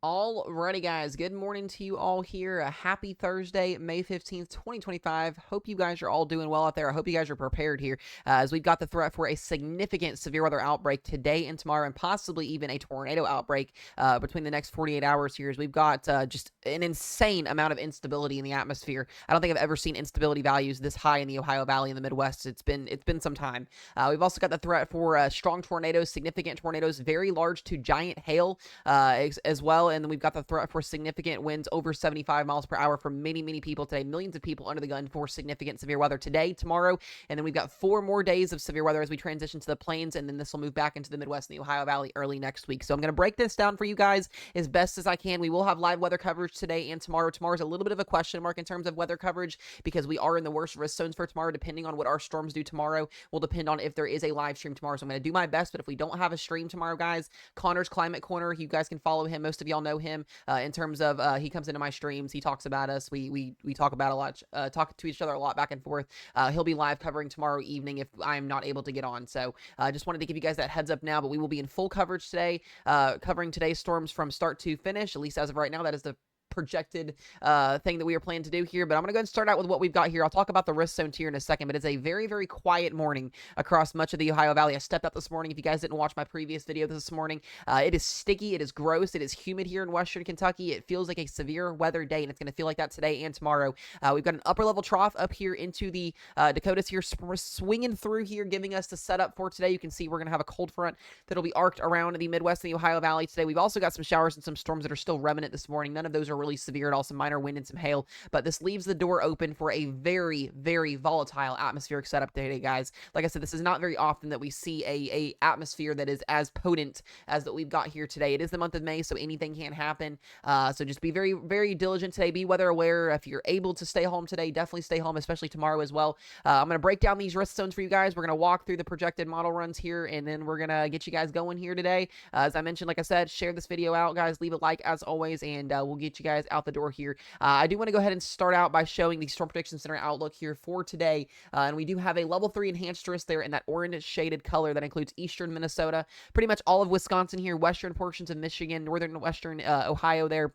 Alrighty, guys. Good morning to you all here. A happy Thursday, May 15th, 2025. Hope you guys are all doing well out there. I hope you guys are prepared here as we've got the threat for a significant severe weather outbreak today and tomorrow, and possibly even a tornado outbreak between the next 48 hours here. As we've got just an insane amount of instability in the atmosphere. I don't think I've ever seen instability values this high in the Ohio Valley in the Midwest. It's been some time. We've also got the threat for strong tornadoes, significant tornadoes, very large to giant hail as well. And then we've got the threat for significant winds over 75 miles per hour for many, many people today. Millions of people under the gun for significant severe weather today, tomorrow. And then we've got 4 more days of severe weather as we transition to the plains. And then this will move back into the Midwest and the Ohio Valley early next week. So I'm going to break this down for you guys as best as I can. We will have live weather coverage today and tomorrow. Tomorrow's a little bit of a question mark in terms of weather coverage because we are in the worst risk zones for tomorrow. Depending on what our storms do tomorrow will depend on if there is a live stream tomorrow. So I'm going to do my best. But if we don't have a stream tomorrow, guys, Connor's Climate Corner, you guys can follow him. Most of y'all know him in terms of he comes into my streams. He talks about us. We talk about a lot, talk to each other a lot back and forth. He'll be live covering tomorrow evening if I'm not able to get on. So I just wanted to give you guys that heads up now, but we will be in full coverage today, covering today's storms from start to finish, at least as of right now. That is the projected thing that we are planning to do here. But I'm going to go ahead and start out with what we've got here. I'll talk about the risk zones here in a second, but it's a very, very quiet morning across much of the Ohio Valley. I stepped out this morning. If you guys didn't watch my previous video this morning, it is sticky, it is gross, it is humid here in western Kentucky. It feels like a severe weather day, and it's going to feel like that today and tomorrow. We've got an upper level trough up here into the Dakotas here, swinging through here, giving us the setup for today. You can see we're going to have a cold front that'll be arced around the Midwest and the Ohio Valley today. We've also got some showers and some storms that are still remnant this morning. None of those are really severe at all, some minor wind and some hail, but this leaves the door open for a very, very volatile atmospheric setup today, guys. Like I said, this is not very often that we see a atmosphere that is as potent as that we've got here today. It is the month of May, so anything can happen. So just be very, very diligent today. Be weather aware. If you're able to stay home today, definitely stay home, especially tomorrow as well. I'm going to break down these risk zones for you guys. We're going to walk through the projected model runs here, and then we're going to get you guys going here today. As I mentioned, like I said, share this video out, guys. Leave a like as always, and we'll get you guys out the door here. I do want to go ahead and start out by showing the Storm Prediction Center outlook here for today. And we do have a level 3 enhanced risk there in that orange shaded color that includes eastern Minnesota, pretty much all of Wisconsin here, western portions of Michigan, northern western Ohio there,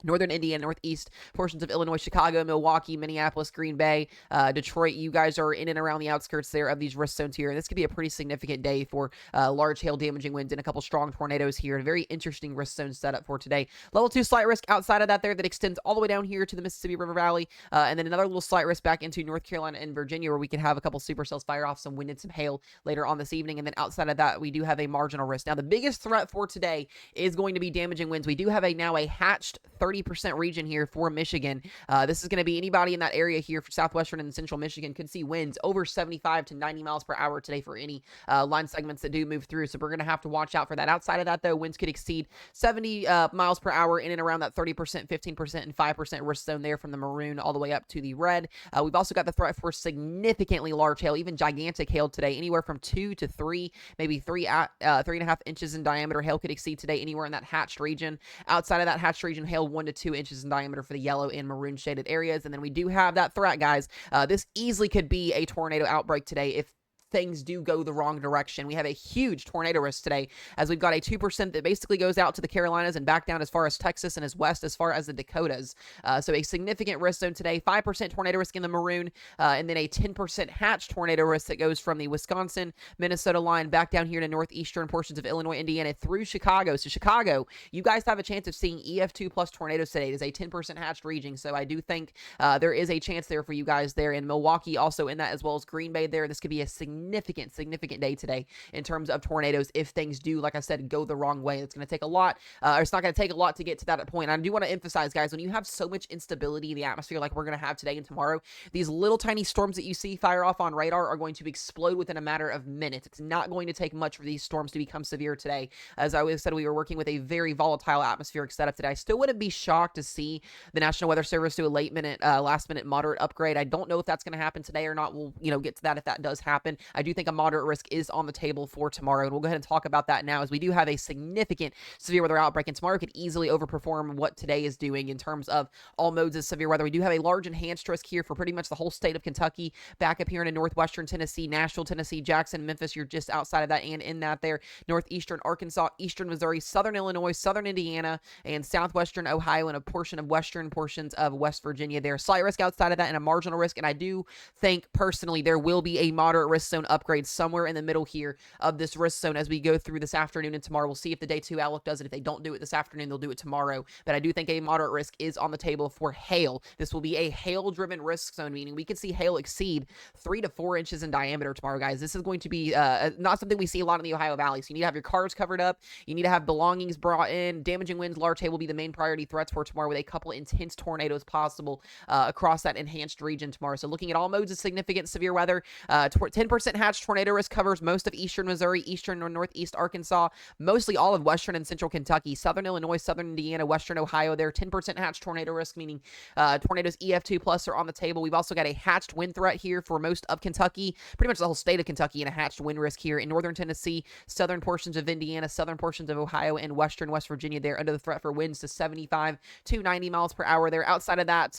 northern Indiana, northeast portions of Illinois, Chicago, Milwaukee, Minneapolis, Green Bay, Detroit. You guys are in and around the outskirts there of these risk zones here. And this could be a pretty significant day for large hail damaging winds and a couple strong tornadoes here. A very interesting risk zone setup for today. Level 2 slight risk outside of that there that extends all the way down here to the Mississippi River Valley. And then another little slight risk back into North Carolina and Virginia where we could have a couple supercells fire off some wind and some hail later on this evening. And then outside of that, we do have a marginal risk. Now, the biggest threat for today is going to be damaging winds. We do have now a hatched 30% region here for Michigan. This is going to be anybody in that area here for southwestern and central Michigan could see winds over 75 to 90 miles per hour today for any line segments that do move through. So we're going to have to watch out for that. Outside of that, though, winds could exceed 70 miles per hour in and around that 30%, 15%, and 5% risk zone there from the maroon all the way up to the red. We've also got the threat for significantly large hail, even gigantic hail today, anywhere from 2 to 3, maybe 3.5 inches in diameter. Hail could exceed today anywhere in that hatched region. Outside of that hatched region, hail 1 to 2 inches in diameter for the yellow and maroon shaded areas. And then we do have that threat, guys. This easily could be a tornado outbreak today if things do go the wrong direction. We have a huge tornado risk today as we've got a 2% that basically goes out to the Carolinas and back down as far as Texas and as west as far as the Dakotas. So a significant risk zone today, 5% tornado risk in the maroon, and then a 10% hatch tornado risk that goes from the Wisconsin, Minnesota line back down here to northeastern portions of Illinois, Indiana through Chicago. So Chicago, you guys have a chance of seeing EF2 plus tornadoes today. It is a 10% hatched region. So I do think there is a chance there for you guys there. In Milwaukee also in that, as well as Green Bay there. This could be a significant day today in terms of tornadoes if things do, like I said, go the wrong way. It's going to take a lot, or it's not going to take a lot to get to that point. I do want to emphasize, guys, when you have so much instability in the atmosphere like we're going to have today and tomorrow, these little tiny storms that you see fire off on radar are going to explode within a matter of minutes. It's not going to take much for these storms to become severe today. As I always said, we were working with a very volatile atmospheric setup today. I still wouldn't be shocked to see the National Weather Service do a last minute moderate upgrade. I don't know if that's going to happen today or not. We'll, get to that if that does happen. I do think a moderate risk is on the table for tomorrow, and we'll go ahead and talk about that now, as we do have a significant severe weather outbreak, and tomorrow could easily overperform what today is doing in terms of all modes of severe weather. We do have a large enhanced risk here for pretty much the whole state of Kentucky, back up here into northwestern Tennessee, Nashville, Tennessee, Jackson, Memphis. You're just outside of that and in that there. Northeastern Arkansas, eastern Missouri, southern Illinois, southern Indiana, and southwestern Ohio, and a portion of western portions of West Virginia there. Slight risk outside of that and a marginal risk, and I do think personally there will be a moderate risk zone upgrade somewhere in the middle here of this risk zone as we go through this afternoon and tomorrow. We'll see if the day 2 outlook does it. If they don't do it this afternoon, they'll do it tomorrow. But I do think a moderate risk is on the table for hail. This will be a hail-driven risk zone, meaning we could see hail exceed 3 to 4 inches in diameter tomorrow, guys. This is going to be not something we see a lot in the Ohio Valley. So you need to have your cars covered up. You need to have belongings brought in. Damaging winds, large hail will be the main priority threats for tomorrow, with a couple intense tornadoes possible across that enhanced region tomorrow. So looking at all modes of significant severe weather, 10% hatch tornado risk covers most of eastern Missouri, eastern or northeast Arkansas, mostly all of western and central Kentucky, southern Illinois, southern Indiana, western Ohio there. 10% hatch tornado risk, meaning tornadoes EF2 plus are on the table. We've also got a hatched wind threat here for most of Kentucky, pretty much the whole state of Kentucky, and a hatched wind risk here in northern Tennessee, southern portions of Indiana, southern portions of Ohio, and western West Virginia there, under the threat for winds to 75 to 90 miles per hour there. Outside of that,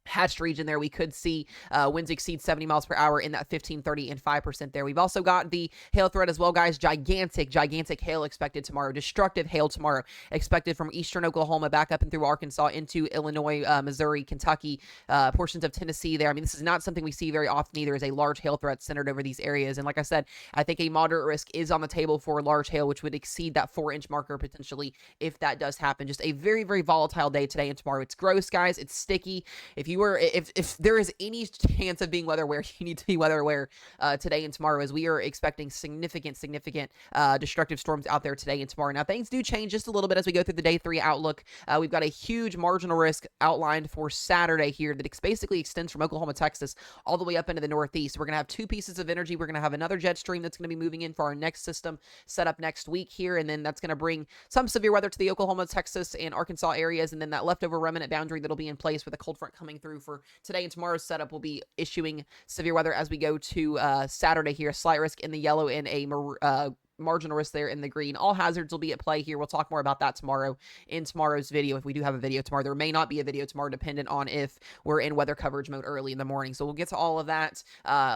hatched region there, we could see winds exceed 70 miles per hour in that 15, 30, and 5% there. We've also got the hail threat as well, guys. Gigantic hail expected tomorrow. Destructive hail tomorrow expected from eastern Oklahoma back up and through Arkansas into Illinois, Missouri, Kentucky, portions of Tennessee there. I mean, this is not something we see very often either, is a large hail threat centered over these areas. And like I said, I think a moderate risk is on the table for large hail, which would exceed that 4-inch marker potentially if that does happen. Just a very, very volatile day today and tomorrow. It's gross, guys. It's sticky. If there is any chance of being weather aware, you need to be weather aware today and tomorrow, as we are expecting significant destructive storms out there today and tomorrow. Now, things do change just a little bit as we go through the day 3 outlook. We've got a huge marginal risk outlined for Saturday here that basically extends from Oklahoma, Texas, all the way up into the northeast. We're going to have 2 pieces of energy. We're going to have another jet stream that's going to be moving in for our next system set up next week here, and then that's going to bring some severe weather to the Oklahoma, Texas, and Arkansas areas, and then that leftover remnant boundary that'll be in place with a cold front coming through for today and tomorrow's setup will be issuing severe weather as we go to Saturday here. Slight risk in the yellow and a marginal risk there in the green. All hazards will be at play here. We'll talk more about that tomorrow in tomorrow's video, if we do have a video tomorrow. There may not be a video tomorrow, dependent on if we're in weather coverage mode early in the morning. So we'll get to all of that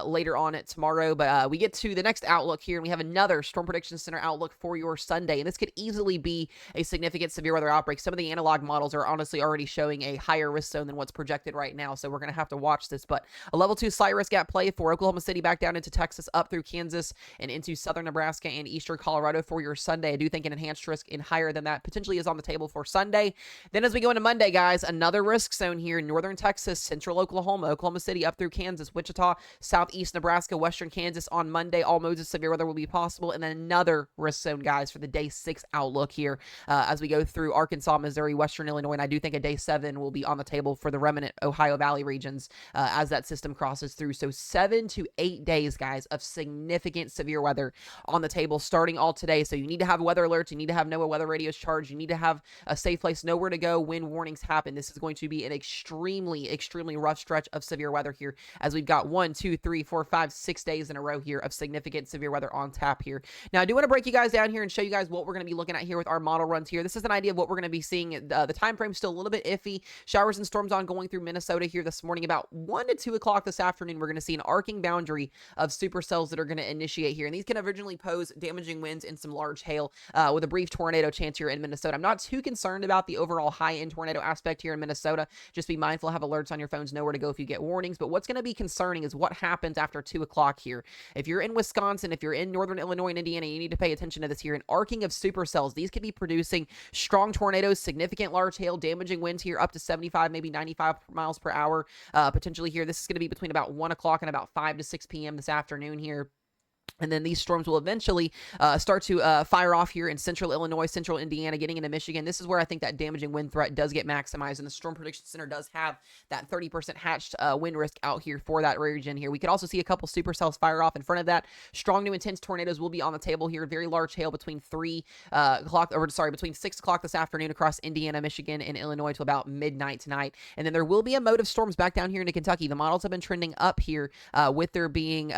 later on tomorrow. But we get to the next outlook here, and we have another Storm Prediction Center outlook for your Sunday. And this could easily be a significant severe weather outbreak. Some of the analog models are honestly already showing a higher risk zone than what's projected right now. So we're going to have to watch this. But a level 2 slight risk at play for Oklahoma City, back down into Texas, up through Kansas, and into southern Nebraska and eastern Colorado for your Sunday. I do think an enhanced risk in higher than that potentially is on the table for Sunday. Then as we go into Monday, guys, another risk zone here in northern Texas, central Oklahoma, Oklahoma City, up through Kansas, Wichita, southeast Nebraska, western Kansas on Monday. All modes of severe weather will be possible. And then another risk zone, guys, for the day 6 outlook here as we go through Arkansas, Missouri, western Illinois. And I do think a day 7 will be on the table for the remnant Ohio Valley regions as that system crosses through. So 7 to 8 days, guys, of significant severe weather on the table starting all today. So you need to have weather alerts. You need to have NOAA weather radios charged. You need to have a safe place, know where to go when warnings happen. This is going to be an extremely rough stretch of severe weather here, as we've got 1, 2, 3, 4, 5, 6 days in a row here of significant severe weather on tap here. Now, I do want to break you guys down here and show you guys what we're going to be looking at here with our model runs here. This is an idea of what we're going to be seeing. The time frame is still a little bit iffy. Showers and storms ongoing through Minnesota here this morning. About 1 to 2 o'clock this afternoon, we're going to see an arcing boundary of supercells that are going to initiate here. And these can originally pose damaging winds and some large hail with a brief tornado chance here in Minnesota. I'm not too concerned about the overall high-end tornado aspect here in Minnesota. Just be mindful, have alerts on your phones, know where to go if you get warnings. But what's going to be concerning is what happens after 2 o'clock here. If you're in Wisconsin, if you're in northern Illinois and Indiana, you need to pay attention to this here. An arcing of supercells. These could be producing strong tornadoes, significant large hail, damaging winds here up to 75, maybe 95 miles per hour potentially here. This is going to be between about 1 o'clock and about 5 to 6 p.m. this afternoon here. And then these storms will eventually start to fire off here in central Illinois, central Indiana, getting into Michigan. This is where I think that damaging wind threat does get maximized, and the Storm Prediction Center does have that 30% hatched wind risk out here for that region here. We could also see a couple supercells fire off in front of that. Strong to intense tornadoes will be on the table here. Very large hail between 6 o'clock this afternoon across Indiana, Michigan, and Illinois to about midnight tonight. And then there will be a mode of storms back down here into Kentucky. The models have been trending up here with there being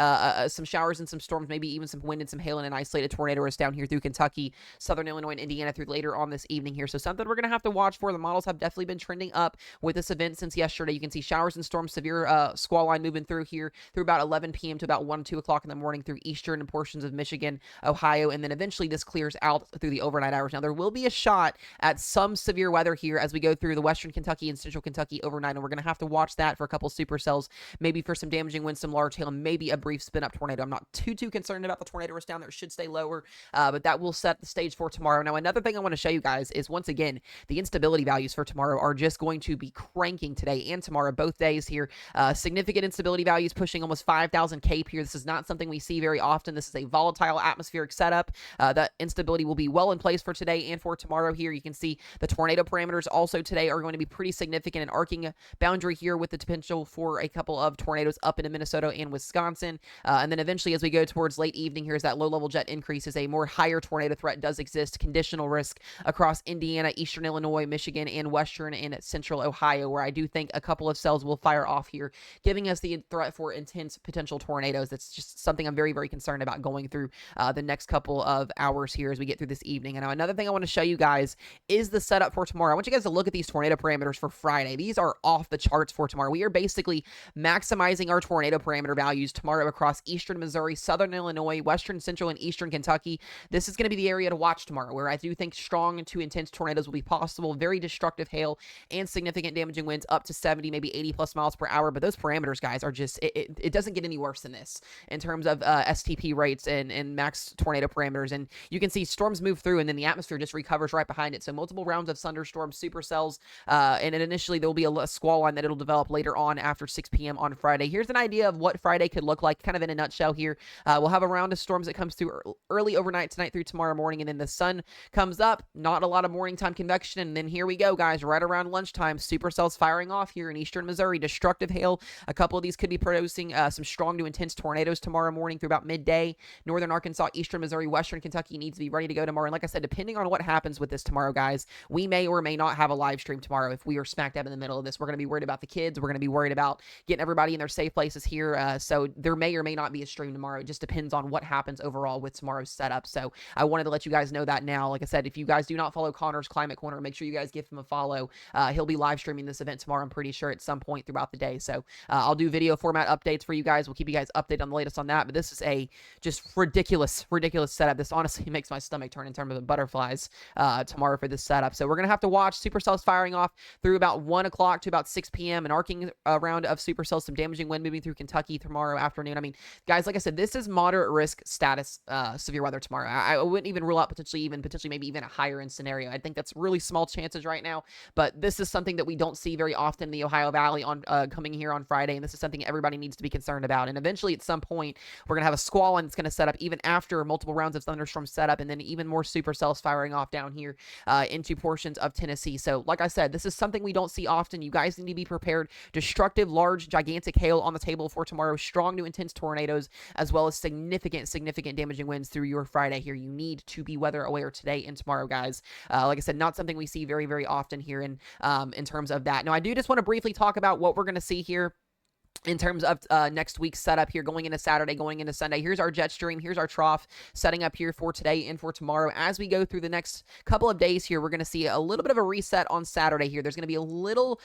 some showers and some storms, maybe even some wind and some hail and an isolated tornado risk down here through Kentucky, southern Illinois, and Indiana through later on this evening here. So something we're going to have to watch for. The models have definitely been trending up with this event since yesterday. You can see showers and storms, severe squall line moving through here through about 11 p.m. to about 1, 2 o'clock in the morning through eastern and portions of Michigan, Ohio, and then eventually this clears out through the overnight hours. Now, there will be a shot at some severe weather here as we go through the western Kentucky and central Kentucky overnight, and we're going to have to watch that for a couple supercells, maybe for some damaging winds, some large hail, and maybe a brief spin-up tornado. I'm not too concerned about the tornado risk down there. It should stay lower, but that will set the stage for tomorrow. Now, another thing I want to show you guys is, once again, the instability values for tomorrow are just going to be cranking today and tomorrow, both days here. Significant instability values pushing almost 5,000 kP here. This is not something we see very often. This is a volatile atmospheric setup. That instability will be well in place for today and for tomorrow here. You can see the tornado parameters also today are going to be pretty significant, and arcing boundary here with the potential for a couple of tornadoes up into Minnesota and Wisconsin. And then eventually, as we go towards late evening, here's that low-level jet increase as a more higher tornado threat does exist. Conditional risk across Indiana, eastern Illinois, Michigan, and western and central Ohio, where I do think a couple of cells will fire off here, giving us the threat for intense potential tornadoes. That's just something I'm very concerned about going through the next couple of hours here as we get through this evening. And now, another thing I want to show you guys is the setup for tomorrow. I want you guys to look at these tornado parameters for Friday. These are off the charts for tomorrow. We are basically maximizing our tornado parameter values tomorrow across eastern Missouri, southern Illinois, western, central, and eastern Kentucky. This is going to be the area to watch tomorrow, where I do think strong to intense tornadoes will be possible, very destructive hail, and significant damaging winds up to 70, maybe 80 plus miles per hour. But those parameters, guys, are just, it doesn't get any worse than this in terms of STP rates and max tornado parameters. And you can see storms move through, and then the atmosphere just recovers right behind it. So multiple rounds of thunderstorms, supercells, and then initially there will be a squall line that it'll develop later on after 6 p.m. on Friday. Here's an idea of what Friday could look like, kind of in a nutshell here. We'll have a round of storms that comes through early overnight tonight through tomorrow morning, and then the sun comes up, not a lot of morning time convection, and then here we go, guys, right around lunchtime, supercells firing off here in eastern Missouri, destructive hail. A couple of these could be producing some strong to intense tornadoes tomorrow morning through about midday. Northern Arkansas, eastern Missouri, western Kentucky needs to be ready to go tomorrow. And like I said, depending on what happens with this tomorrow, guys, we may or may not have a live stream tomorrow. If we are smack dab in the middle of this, we're going to be worried about the kids. We're going to be worried about getting everybody in their safe places here. So there may or may not be a stream tomorrow. It just depends on what happens overall with tomorrow's setup. So I wanted to let you guys know that now. Like I said, if you guys do not follow Connor's Climate Corner, make sure you guys give him a follow. He'll be live streaming this event tomorrow, I'm pretty sure, at some point throughout the day. So I'll do video format updates for you guys. We'll keep you guys updated on the latest on that. But this is a just ridiculous setup. This honestly makes my stomach turn in terms of butterflies tomorrow for this setup. So we're going to have to watch supercells firing off through about 1 o'clock to about 6 p.m. An arcing round of supercells, some damaging wind moving through Kentucky tomorrow afternoon. I mean, guys, like I said, this is moderate risk status severe weather tomorrow. I wouldn't even rule out potentially maybe even a higher end scenario. I think that's really small chances right now, but this is something that we don't see very often in the Ohio Valley on coming here on Friday, and this is something everybody needs to be concerned about. And eventually, at some point, we're going to have a squall line that's going to set up even after multiple rounds of thunderstorms set up, and then even more supercells firing off down here into portions of Tennessee. So, like I said, this is something we don't see often. You guys need to be prepared. Destructive, large, gigantic hail on the table for tomorrow. Strong to intense tornadoes, as well as significant damaging winds through your Friday here. You need to be weather aware today and tomorrow, guys. Like I said, not something we see very often here in terms of that. Now, I do just want to briefly talk about what we're going to see here in terms of next week's setup here, going into Saturday, going into Sunday. Here's our jet stream. Here's our trough setting up here for today and for tomorrow. As we go through the next couple of days here, we're going to see a little bit of a reset on Saturday here. There's going to be a little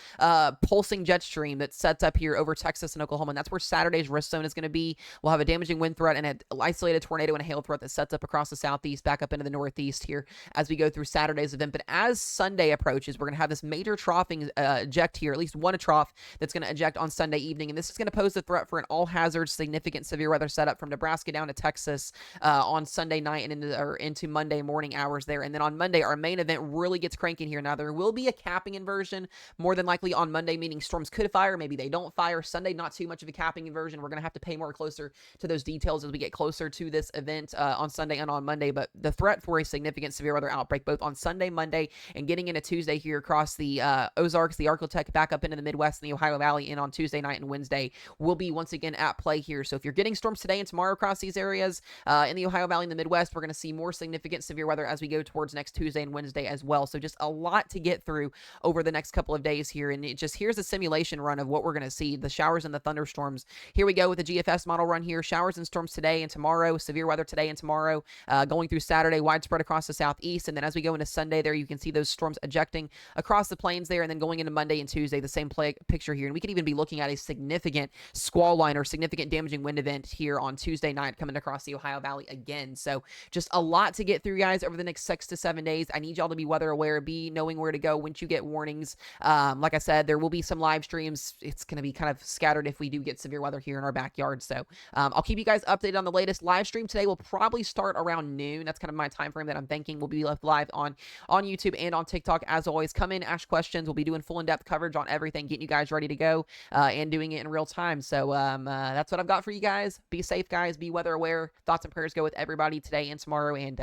pulsing jet stream that sets up here over Texas and Oklahoma, and that's where Saturday's risk zone is going to be. We'll have a damaging wind threat and an isolated tornado and a hail threat that sets up across the southeast, back up into the northeast here as we go through Saturday's event. But as Sunday approaches, we're going to have this major troughing eject here, at least one trough that's going to eject on Sunday evening, and This is going to pose a threat for an all-hazard significant severe weather setup from Nebraska down to Texas on Sunday night and into Monday morning hours there. And then on Monday, our main event really gets cranking here. Now, there will be a capping inversion more than likely on Monday, meaning storms could fire. Maybe they don't fire. Sunday, not too much of a capping inversion. We're going to have to pay more closer to those details as we get closer to this event on Sunday and on Monday. But the threat for a significant severe weather outbreak both on Sunday, Monday, and getting into Tuesday here across the Ozarks, the Arcotech, back up into the Midwest and the Ohio Valley, and on Tuesday night and Wednesday will be once again at play here. So if you're getting storms today and tomorrow across these areas in the Ohio Valley and the Midwest, we're going to see more significant severe weather as we go towards next Tuesday and Wednesday as well. So just a lot to get through over the next couple of days here. And here's a simulation run of what we're going to see, the showers and the thunderstorms. Here we go with the GFS model run here. Showers and storms today and tomorrow, severe weather today and tomorrow, going through Saturday, widespread across the southeast. And then as we go into Sunday there, you can see those storms ejecting across the plains there. And then going into Monday and Tuesday, the same picture here. And we could even be looking at a significant squall line or significant damaging wind event here on Tuesday night coming across the Ohio Valley again. So just a lot to get through, guys, over the next 6 to 7 days. I need y'all to be weather aware, be knowing where to go once you get warnings. Like I said, there will be some live streams. It's going to be kind of scattered if we do get severe weather here in our backyard. So I'll keep you guys updated on the latest. Live stream today will probably start around noon. That's kind of my time frame that I'm thinking will be left live on YouTube and on TikTok. As always, come in, ask questions. We'll be doing full in-depth coverage on everything, getting you guys ready to go and doing it in real time. So that's what I've got for you guys. Be safe, guys. Be weather aware. Thoughts and prayers go with everybody today and tomorrow, and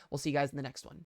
we'll see you guys in the next one.